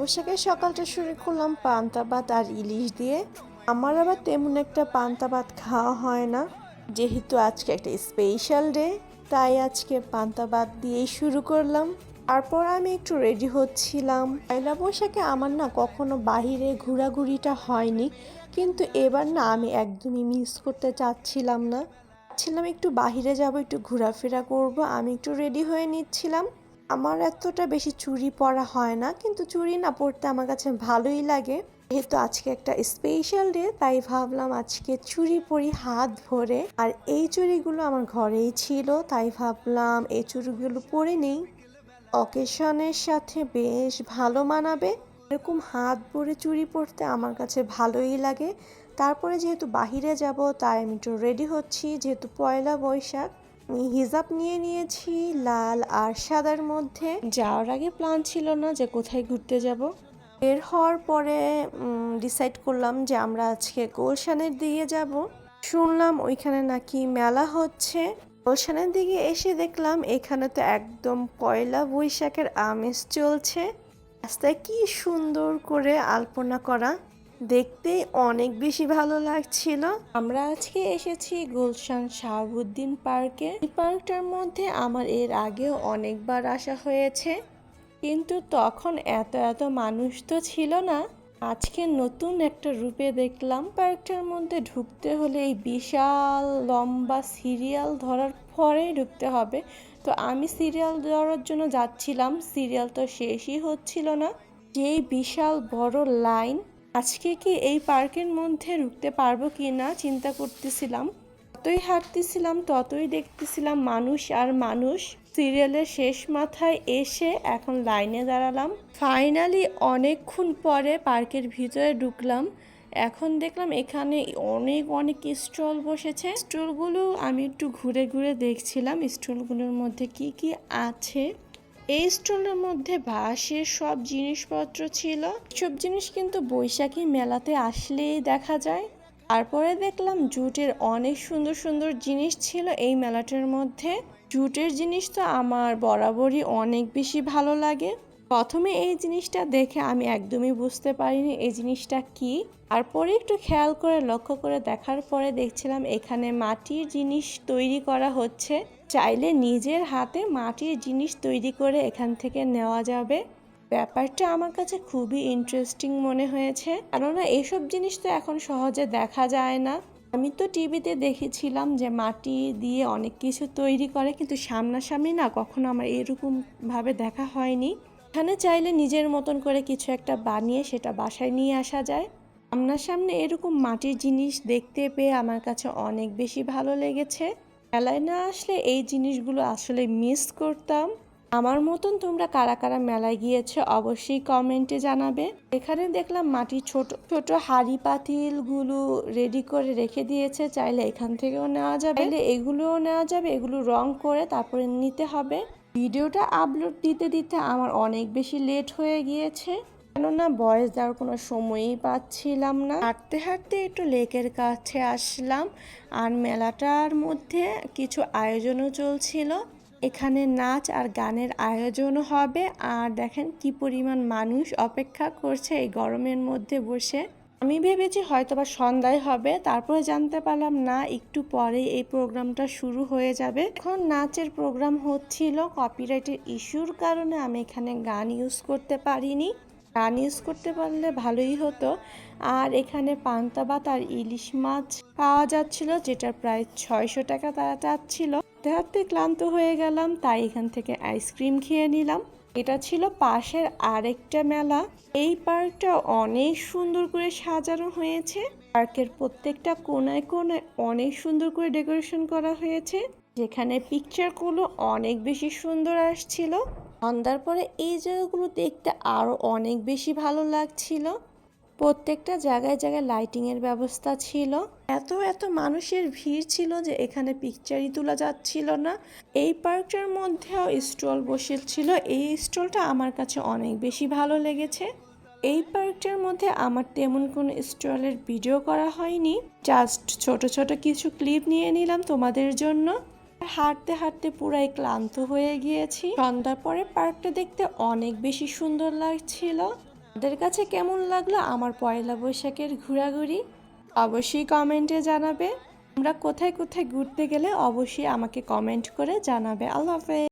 বৈশাখে সকালটা শুরু করলাম পান্তা ভাত আর ইলিশ দিয়ে। আমার আবার তেমন একটা পান্তা ভাত খাওয়া হয় না, যেহেতু আজকে একটা স্পেশাল ডে, তাই আজকে পান্তা ভাত দিয়েই শুরু করলাম। তারপর আমি একটু রেডি হচ্ছিলাম। পয়লা বৈশাখে আমার না কখনো বাহিরে ঘোরাঘুরিটা হয়নি, কিন্তু এবার না আমি একদমই মিস করতে চাচ্ছিলাম না। ভাবছিলাম একটু বাহিরে যাব, একটু ঘোরাফেরা করব। আমি একটু রেডি হয়ে নিচ্ছিলাম। আমার এতটা বেশি চুড়ি পরা হয় না, কিন্তু চুড়ি না পরতে আমার কাছে ভালোই লাগে। যেহেতু আজকে একটা স্পেশাল ডে, তাই ভাবলাম আজকে চুড়ি পরি হাত ভরে। আর এই চুড়িগুলো আমার ঘরেই ছিল, তাই ভাবলাম এই চুড়িগুলো পরে নেই, অকেশনের সাথে বেশ ভালো মানাবে। এরকম হাত ভরে চুড়ি পরতে আমার কাছে ভালোই লাগে। তারপরে যেহেতু বাহিরে যাব, তাই আমি একটু রেডি হচ্ছি, যেহেতু পয়লা বৈশাখ। আমি হিজাব নিয়ে নিয়েছি লাল আর সাদার মধ্যে। যাওয়ার আগে প্ল্যান ছিল না যে কোথায় ঘুরতে যাব। বের হওয়ার পরে ডিসাইড করলাম যে আমরা আজকে গুলশানের দিকে যাব। শুনলাম ওইখানে নাকি মেলা হচ্ছে। গুলশানের দিকে এসে দেখলাম এখানে তো একদম পয়লা বৈশাখের আমেজ চলছে। রাস্তায় কি সুন্দর করে আলপনা করা, দেখতে অনেক বেশি ভালো লাগছিল। আমরা আজকে এসেছি গুলশান শাহাবুদ্দিন পার্কে। এই পার্কটার মধ্যে আমার এর আগেও অনেকবার আসা হয়েছে, কিন্তু তখন এত এত মানুষ তো ছিল না। আজকে নতুন একটা রূপে দেখলাম। পার্কটার মধ্যে ঢুকতে হলে এই বিশাল লম্বা সিরিয়াল ধরার পরেই ঢুকতে হবে। তো আমি সিরিয়াল ধরার জন্য যাচ্ছিলাম, সিরিয়াল তো শেষই হচ্ছিল না। যেই বিশাল বড় লাইন, আজকে কি এই পার্কের মধ্যে ঢুকতে পারবো কি না চিন্তা করতেছিলাম। যতই হাঁটতেছিলাম ততই দেখতেছিলাম মানুষ আর মানুষ। সিরিয়ালের শেষ মাথায় এসে এখন লাইনে দাঁড়ালাম। ফাইনালি অনেকক্ষণ পরে পার্কের ভিতরে ঢুকলাম। এখন দেখলাম এখানে অনেক অনেক স্টল বসেছে। স্টলগুলো আমি একটু ঘুরে ঘুরে দেখছিলাম স্টলগুলোর মধ্যে কি কি আছে। এই স্টলের মধ্যে বাঁশের সব জিনিসপত্র ছিল। সব জিনিস কিন্তু বৈশাখী মেলাতে আসলেই দেখা যায়। তারপরে দেখলাম জুটের অনেক সুন্দর সুন্দর জিনিস ছিল এই মেলাটার মধ্যে। জুটের জিনিস তো আমার বরাবরই অনেক বেশি ভালো লাগে। প্রথমে এই জিনিসটা দেখে আমি একদমই বুঝতে পারিনি এই জিনিসটা কি। তারপরে একটু খেয়াল করে লক্ষ্য করে দেখার পরে দেখছিলাম এখানে মাটির জিনিস তৈরি করা হচ্ছে। চাইলে নিজের হাতে মাটির জিনিস তৈরি করে এখান থেকে নেওয়া যাবে। ব্যাপারটা আমার কাছে খুবই ইন্টারেস্টিং মনে হয়েছে, কেননা এসব জিনিস তো এখন সহজে দেখা যায় না। আমি তো টিভিতে দেখেছিলাম যে মাটি দিয়ে অনেক কিছু তৈরি করে, কিন্তু সামনাসামনি না কখনো আমার এরকম ভাবে দেখা হয়নি। এখানে চাইলে নিজের মতন করে কিছু একটা বানিয়ে সেটা বাসায় নিয়ে আসা যায়। সামনাসামনি এরকম মাটির জিনিস দেখতে পেয়ে আমার কাছে অনেক বেশি ভালো লেগেছে। মেলায় না আসলে এই জিনিসগুলো আসলে মিস করতাম। আমার মতন তোমরা কারা কারা মেলায় গিয়েছো অবশ্যই কমেন্টে জানাবে। এখানে দেখলাম মাটির ছোট ছোট হাঁড়ি পাতিল গুলো রেডি করে রেখে দিয়েছে, চাইলে এখান থেকেও নেওয়া যাবে, চাইলে এগুলোও নেওয়া যাবে। এগুলো রং করে তারপরে নিতে হবে। ভিডিওটা আপলোড দিতে দিতে আমার অনেক বেশি লেট হয়ে গিয়েছে, কেননা ভয়েস দেওয়ার কোনো সময়ই পাচ্ছিলাম না। হাঁটতে হাঁটতে একটু লেকের কাছে আসলাম, আর মেলাটার মধ্যে কিছু আয়োজনও চলছিল। এখানে নাচ আর গানের আয়োজনও হবে। আর দেখেন কি পরিমাণ মানুষ অপেক্ষা করছে এই গরমের মধ্যে বসে। আমি ভেবেছি হয়তোবা সন্ধ্যায় হবে, তারপরে জানতে পারলাম না, একটু পরে এই প্রোগ্রামটা শুরু হয়ে যাবে। এখন নাচের প্রোগ্রাম হচ্ছিল, কপিরাইটের ইস্যুর কারণে আমি এখানে গান ইউজ করতে পারিনি। গান ইউজ করতে পারলে ভালোই হতো। আর এখানে পান্তা ভাত আর ইলিশ মাছ পাওয়া যাচ্ছিল, যেটার প্রায় 600 টাকা তারা চাচ্ছিল। হাঁটতে হাঁটতে ক্লান্ত হয়ে গেলাম, তাই এখান থেকে আইসক্রিম খেয়ে নিলাম। এটা ছিল পাশের আরেকটা মেলা। এই পার্কটা অনেক সুন্দর করে সাজানো হয়েছে। পার্কের প্রত্যেকটা কোনায় কোনায় অনেক সুন্দর করে ডেকোরেশন করা হয়েছে, যেখানে পিকচারগুলো অনেক বেশি সুন্দর আসছিল। সন্ধ্যার পরে এই জায়গাগুলো দেখতে আরো অনেক বেশি ভালো লাগছিল। প্রত্যেকটা জায়গায় জায়গায় লাইটিং এর ব্যবস্থা ছিল। এত এত মানুষের ভিড় ছিল যে এখানে পিকচারই তোলা যাচ্ছিল না। এই পার্কটার মধ্যেও স্টল বসেছিল। এই স্টলটা আমার কাছে অনেক বেশি ভালো লেগেছে। এই পার্কটার মধ্যে আমার তেমন কোনো স্টলের ভিডিও করা হয়নি, জাস্ট ছোট ছোট কিছু ক্লিপ নিয়ে নিলাম তোমাদের জন্য। হাঁটতে হাঁটতে পুরাই ক্লান্ত হয়ে গিয়েছি। সন্ধ্যার পরে পার্কটা দেখতে অনেক বেশি সুন্দর লাগছিল। আপনাদের কাছে কেমন লাগলো আমার পয়লা বৈশাখের ঘোরাঘুরি অবশ্যই কমেন্টে জানাবে। আমরা কোথায় কোথায় ঘুরতে গেলে অবশ্যই আমাকে কমেন্ট করে জানাবে। আল্লাহ হাফেজ।